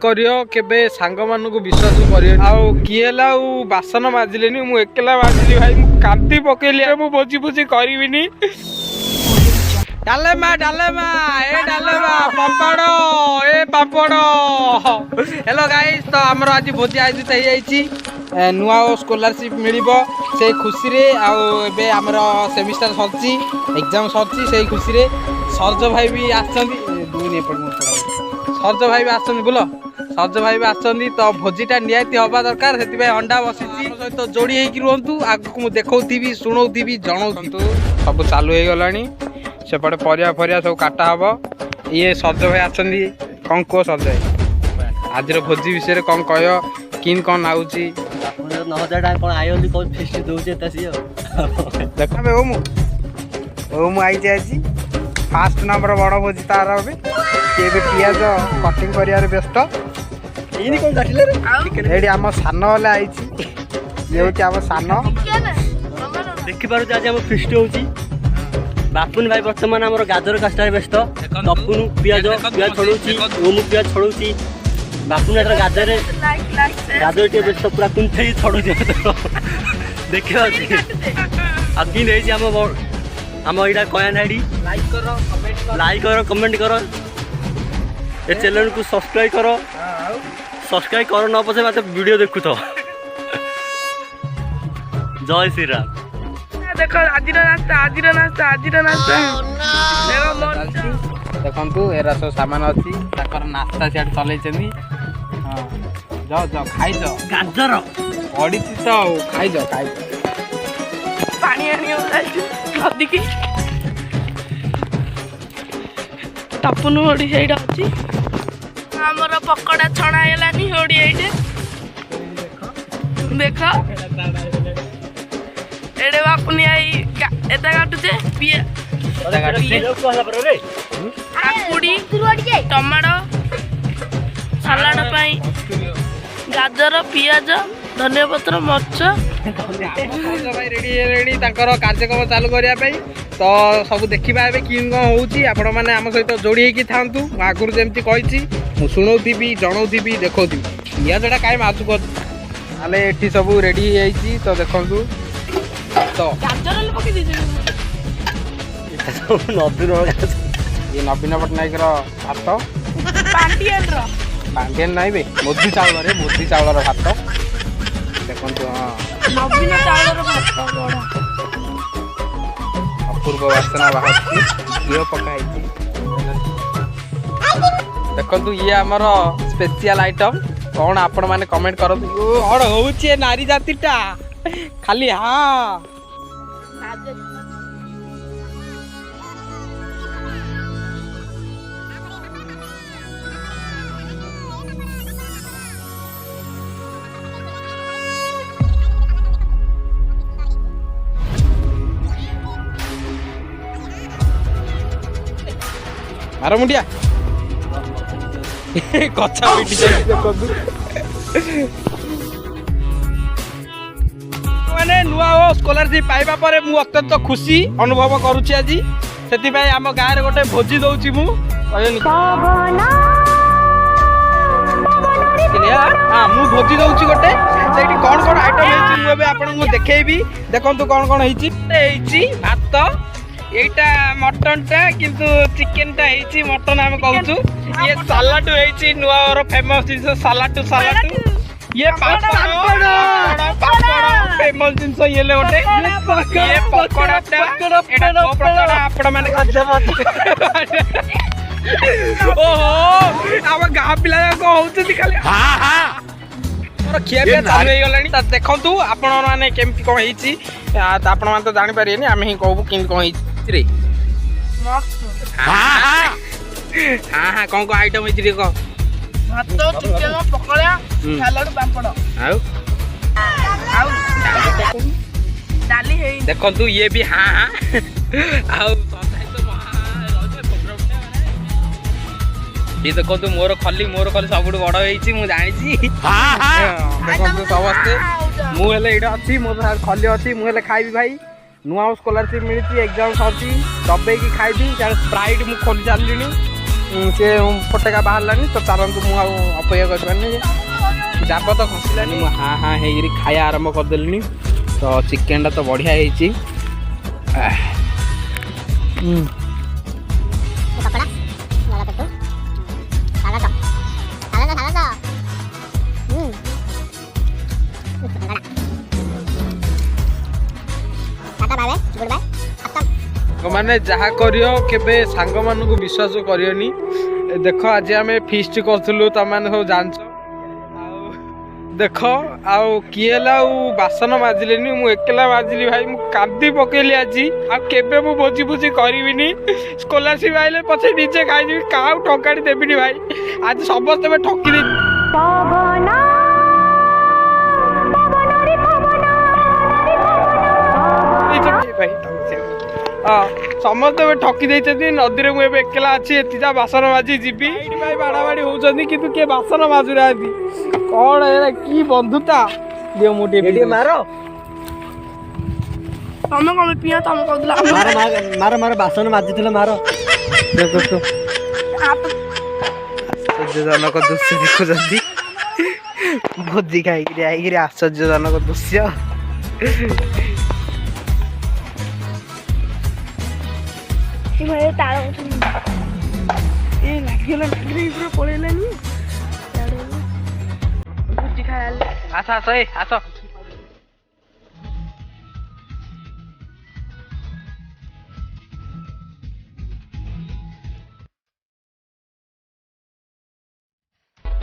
करियो केबे सांग मानू विश्वास करियो आउ किए ला बासन माजिलेनी मु एकला माजिली भाई मु कांती पकेली मु भोजी भोजी करिविनी डालेमा पापड़ हेलो गाइस तो हमर आज भोजी आयोजित हो जाइछि नुआ स्कॉलरशिप मिलिबो से खुशी रे आबे हमर सेमिस्टर सरछि एग्जाम सरछि से खुशी रे सरज भाई भी आछंदी दुई ने पड़ सरज भाई भी आछंदी बोलो सरज भाई भी आछंदी तो भोजीटा नियाती हवा दरकार सेति भाई अंडा बसिछि तो जोड़ी हेकि रहंतु आगु मु देखौथिबी सुनौथिबी जणौथिबी सब चालू हे गलानी सेपटे परिया सब काटा हम ये सरज भाई आछंदी कौन कह सरज भाई आज भोजी विषय कौन कह किन कौन नाउची 9000 टाइम कौन आयो ली कौन फेस्ट दोजे तसी देखा बे ओमु आई जायछि फास्ट नंबर बड़ भोजी तार अबे केबे पियाज कटिंग करियार व्यस्त इनी कौन काटिले रे एडी हम सान वाला आइछि ये होछि हम सान देखि पारो आज हम फेस्ट होछि बापुन भाई वर्तमान हमर गाजर कास्टार व्यस्त तपुन पियाज छोड़ुछि ओमु पियाज छोड़ुछि बापुन एतर गाजर टे व्यस्त पूरा कुंथई छोड़ुछि देखियो आ किन हेछि हम एटा कयान आईडी लाइक करो कमेंट करो ए चैनल को सब्सक्राइब करो न पछे मते वीडियो देखु तो जय श्री राम देखो आजिर नास्ता देखु एरा सब सामान अच्छी नास्ता सियाड चलैछन्ती जाओ खाई जाओ गाजर पड़ी तो खाई जाओ पानी नदी की टपुन होड़ी से अच्छी आमर पकड़ा छणा हेलानी होड़ी एइटे देख एडे बापुनी आई एता काटुचे काकुड़ी टमाटो सलाड पाई गाजर पियाज धनिया पत्र मर्च भाई रेडी कार्यक्रम चालू करने तो सब देखा किन कौन होची आपण मैंने आम सहित जोड़ी होगी था आगुरी जमी कही शुणुथी जनाऊथी देखी पियाजटा कहीं माजू कर ये सब रेडी तो देखु तो ये नवीन पट्टनायक भात पांडियन नाई बे मोदी चाउल भात देखो अपूर्व वासना बाहर घी पकाई देखु ये आमर स्पेशल आइटम कौन आपण मैंने कमेंट करतु हड़ होउची नारी जातिटा खाली हाँ मारो मुंडिया कच्चा पिटी मैंने नुआ स्कॉलरशिप पाइबा पर मु अत्यंत खुशी अनुभव करुच्ची आज से आम गाँव गोटे भोजी दौची मु मु भोजी दौची गोटे से कौन कौन आइटम होती आपको देखी देखु कौन कौन होती भात एटा मटन टा किंतु चिकन टा हेची मटन हम कहूछु ये सलाड हेची नुआ और फेमस जिंस सलाड ये पापड़ फेमस जिंस ये ले ओटे ये पकोड़ा टा एटा पकोड़ा आपण माने ओहो आम गाँ पिला को होउछथि खाली हां हां मोर खिया पे चालू हे गलानी त देखंतु आपण माने केमति कोन हेची आपण माने तो जानि पारियनी आमे ही कहबो किन कोन हेची रे हाँ कौन कौन आइटम है कह भात चिकन पकोड़ा सलाड पापड़ डाली है देखंतु ये भी हाँ ये देखो मोर खली सब बड़ होती मुझे जानी देखो समस्ते मुझे अच्छी मो खली अच्छी मुझे खाइबी भाई नुआ स्कॉलरशिप मिली एग्जाम सरती दबे कि खाइबी स्प्राइट मुझे खोली सारे ସେ ଫଟକା ବାହାରିଲାନି ତ ଚାଲନ୍ତୁ ମୁଁ ଆଉ ଅପେକ୍ଷା କରିପାରୁନି ଜାବ ତ ଖସିଲାନି ମୁଁ ହାଁ ହାଁ ହେଇକିରି ଖାଇବା ଆରମ୍ଭ କରିଦେଲିଣି ତ ଚିକେନଟା ତ ବଢ଼ିଆ ହେଇଛି ମାନେ ଯାହା କରିବ କେବେ ସାଙ୍ଗମାନଙ୍କୁ ବିଶ୍ୱାସ କରିବନି ଦେଖ ଆଜି ଆମେ ଫିଷ୍ଟ କରୁଥିଲୁ ତମାନେ ସବୁ ଜାଣିଛ ଆଉ ଦେଖ ଆଉ କିଏ ହେଲା ଆଉ ବାସନ ମାଜିଲେନି ମୁଁ ଏକଲା ମାଜିଲି ଭାଇ ମୁଁ କାନ୍ଦି ପକେଇଲି ଆଜି ଆଉ କେବେ ମୁଁ ଭୋଜି ଭୋଜି କରିବିନି ସ୍କଲାରସିପ୍ ଆଇଲେ ପଛେ ନିଜେ ଖାଇଯିବି କାହାକୁ ଟଙ୍କାଟି ଦେବିନି ଭାଇ ଆଜି ସମସ୍ତେ ଠକି ଦେଇ ଭାଇ ହଁ ସମସ୍ତେ ଠକି ଦେଇଛନ୍ତି ନଦୀରେ ମୁଁ ଏବେ ଏକଲା ଅଛି ଏତିକି ବାସନ ମାଜି ଯିବି ଏଇଠି ଭାଇ ବାଡ଼ାବାଡ଼ି ହଉଛନ୍ତି କିନ୍ତୁ କିଏ ବାସନ ମାଜୁନାହାନ୍ତି କଣ ଏରା କି ବନ୍ଧୁତା ଦିଅ ମୁଁ ଟିକେ ମାର ତମେ କଣ ପିଅ ତମେ କହୁଥିଲ ମାର ମାର ବାସନ ମାଜିଥିଲ ମାର ଆଶ୍ଚର୍ଯ୍ୟଜନକ ଦୃଶ୍ୟ ଦେଖୁଛନ୍ତି ଭୋଜି ଖାଇକିରି ଆଇକିରି ଆଶ୍ଚର୍ଯ୍ୟଜନକ ଦୃଶ୍ୟ ତାଳ ଏ ଲାଗିଗଲା ପୁରା ପଳେଇଲାନି ଭୋଜି ଖାଇଲେ ଆସ ଆସ ଏ ଆସ